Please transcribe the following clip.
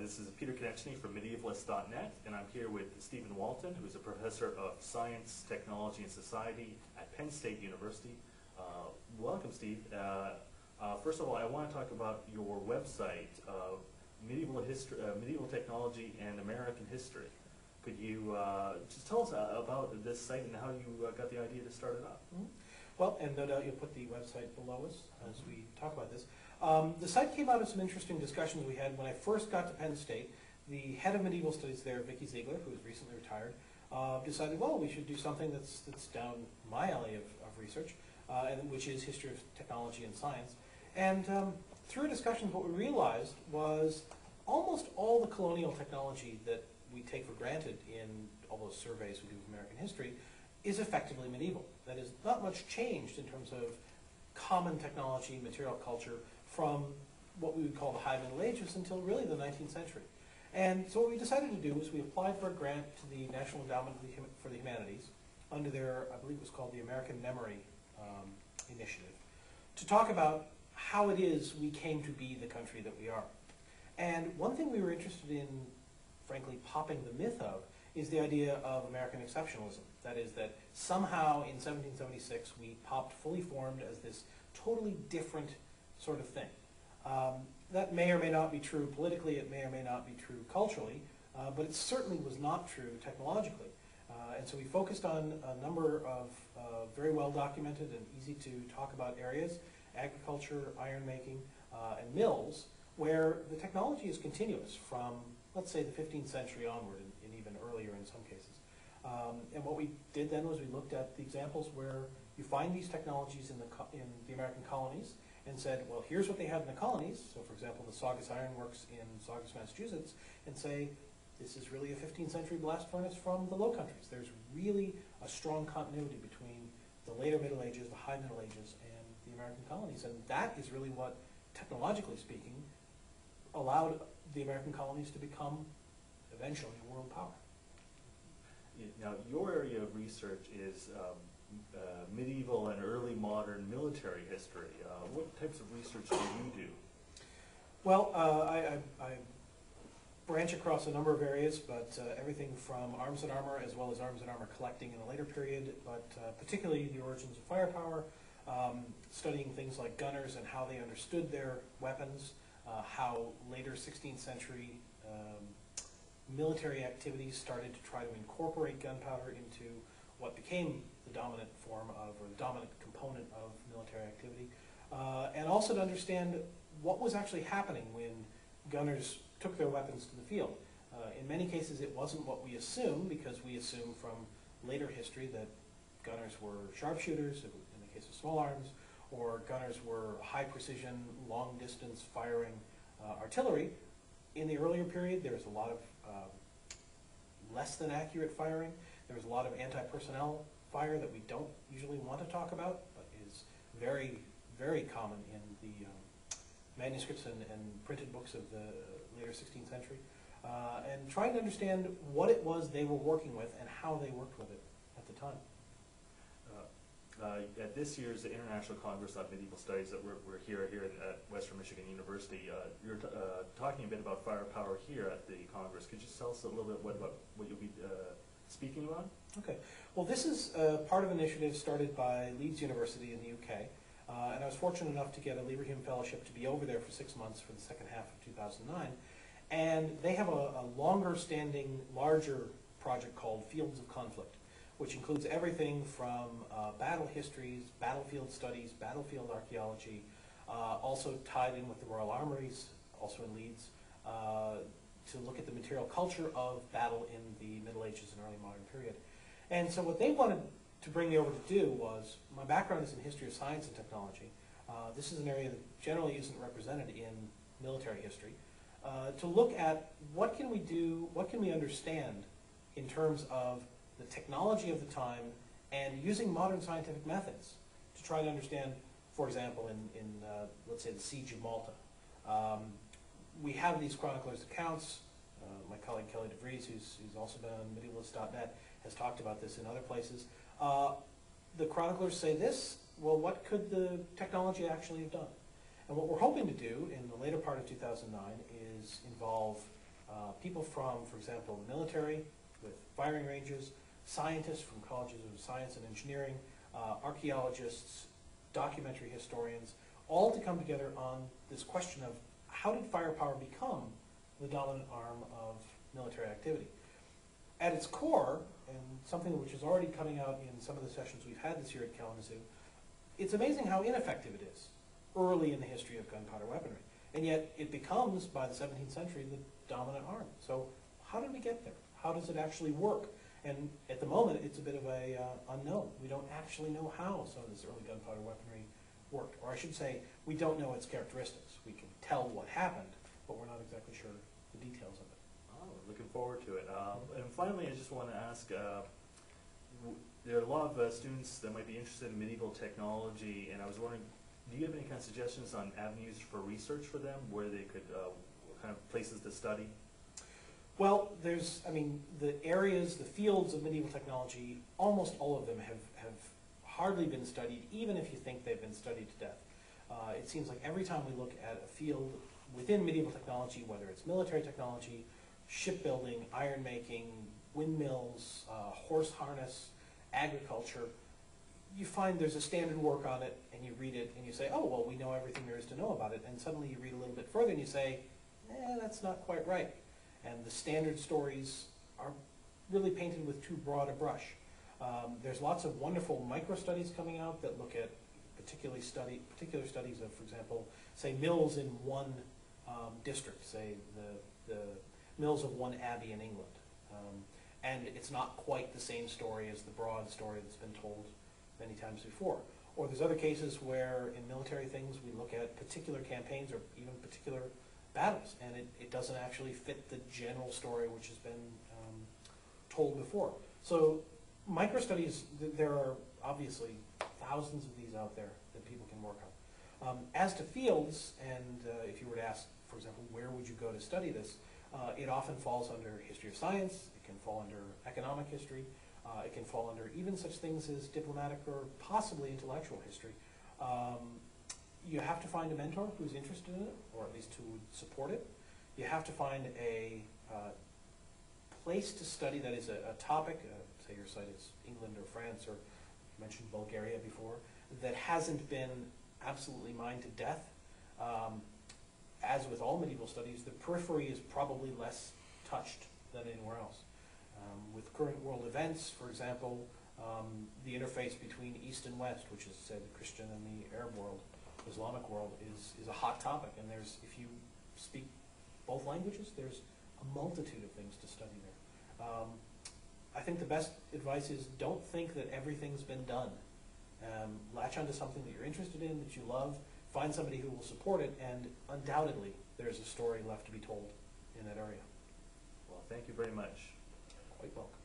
This is Peter Konechny from medievalist.net, and I'm here with Steven Walton, who's a professor of science, technology, and society at Penn State University. Welcome, Steve. First of all, I want to talk about your website, Medieval Technology and American History. Could you just tell us about this site and how you got the idea to start it up? Mm-hmm. Well, and no doubt you'll put the website below us as we talk about this. The site came out of some interesting discussions we had when I first got to Penn State. The head of medieval studies there, Vicki Ziegler, who is recently retired, decided, well, we should do something that's down my alley of research, and which is history of technology and science. And through discussions, what we realized was almost all the colonial technology that we take for granted in all those surveys we do of American history is effectively medieval. That is, not much changed in terms of common technology, material culture, from what we would call the High Middle Ages until really the 19th century. And so what we decided to do was we applied for a grant to the National Endowment for the Humanities under their, I believe it was called the American Memory Initiative, to talk about how it is we came to be the country that we are. And one thing we were interested in, frankly, popping the myth of is the idea of American exceptionalism. That is, that somehow in 1776 we popped fully formed as this totally different sort of thing. That may or may not be true politically, it may or may not be true culturally, but it certainly was not true technologically. And so we focused on a number of very well documented and easy to talk about areas: agriculture, iron making, and mills, where the technology is continuous from, let's say, the 15th century onward, and even earlier in some cases. And what we did then was we looked at the examples where you find these technologies in the American colonies and said, well, here's what they had in the colonies. So, for example, the Saugus Iron Works in Saugus, Massachusetts, and say, this is really a 15th century blast furnace from the Low Countries. There's really a strong continuity between the later Middle Ages, the High Middle Ages, and the American colonies. And that is really what, technologically speaking, allowed the American colonies to become eventually a world power. Now, your area of research is medieval and early modern military history. What types of research do you do? Well, I branch across a number of areas, but everything from arms and armor, as well as arms and armor collecting in a later period, but particularly the origins of firepower, studying things like gunners and how they understood their weapons, how later 16th century military activities started to try to incorporate gunpowder into what became the dominant form of, or the dominant component of military activity, and also to understand what was actually happening when gunners took their weapons to the field. In many cases it wasn't what we assume, because we assume from later history that gunners were sharpshooters, in the case of small arms, or gunners were high precision, long distance firing artillery. In the earlier period there was a lot of less than accurate firing. There was a lot of anti-personnel fire that we don't usually want to talk about, but is very, very common in the manuscripts and printed books of the later 16th century, and trying to understand what it was they were working with and how they worked with it at the time. At this year's International Congress on Medieval Studies that we're here at Western Michigan University, you're talking a bit about firepower here at the Congress. Could you tell us a little bit what you'll be speaking about? Okay. Well, this is part of an initiative started by Leeds University in the UK, and I was fortunate enough to get a Leverhulme Fellowship to be over there for 6 months for the second half of 2009, and they have a longer-standing, larger project called Fields of Conflict, which includes everything from battle histories, battlefield studies, battlefield archaeology, also tied in with the Royal Armories, also in Leeds, to look at the material culture of battle in the Middle Ages and early modern period. And so what they wanted to bring me over to do was, my background is in history of science and technology. This is an area that generally isn't represented in military history. To look at what can we do, what can we understand in terms of the technology of the time and using modern scientific methods to try to understand, for example, in let's say the Siege of Malta. We have these chroniclers' accounts. My colleague Kelly DeVries, who's also been on medievalist.net, has talked about this in other places. The chroniclers say this, well, what could the technology actually have done? And what we're hoping to do in the later part of 2009 is involve people from, for example, the military with firing ranges, scientists from colleges of science and engineering, archaeologists, documentary historians, all to come together on this question of how did firepower become the dominant arm of military activity? At its core, and something which is already coming out in some of the sessions we've had this year at Kalamazoo, it's amazing how ineffective it is early in the history of gunpowder weaponry. And yet it becomes, by the 17th century, the dominant arm. So how did we get there? How does it actually work? And at the moment, it's a bit of a unknown. We don't actually know how some of this early gunpowder weaponry worked. Or I should say, we don't know its characteristics. We can tell what happened, but we're not exactly sure the details of it. Oh, looking forward to it. And finally, I just want to ask, there are a lot of students that might be interested in medieval technology, and I was wondering, do you have any kind of suggestions on avenues for research for them, where they could, what kind of places to study? Well, there's, I mean, the areas, the fields of medieval technology, almost all of them have hardly been studied, even if you think they've been studied to death. It seems like every time we look at a field within medieval technology, whether it's military technology, shipbuilding, iron making, windmills, horse harness, agriculture, you find there's a standard work on it, and you read it, and you say, oh, well, we know everything there is to know about it, and suddenly you read a little bit further, and you say, that's not quite right. And the standard stories are really painted with too broad a brush. There's lots of wonderful micro-studies coming out that look at particular studies of, for example, say mills in one district, say the mills of one abbey in England. And it's not quite the same story as the broad story that's been told many times before. Or there's other cases where in military things we look at particular campaigns or even particular battles, and it doesn't actually fit the general story which has been told before. So micro-studies, there are obviously thousands of these out there that people can work on. As to fields, and if you were to ask, for example, where would you go to study this, it often falls under history of science, it can fall under economic history, it can fall under even such things as diplomatic or possibly intellectual history. You have to find a mentor who's interested in it, or at least who would support it. You have to find a place to study that is a topic, say your site is England or France, or you mentioned Bulgaria before, that hasn't been absolutely mined to death. As with all medieval studies, the periphery is probably less touched than anywhere else. With current world events, for example, the interface between East and West, which is, say, the Christian and the Arab world, Islamic world, is a hot topic, and there's, if you speak both languages, there's a multitude of things to study there. I think the best advice is don't think that everything's been done. Latch onto something that you're interested in, that you love, find somebody who will support it, and undoubtedly there's a story left to be told in that area. Well, thank you very much. Quite welcome.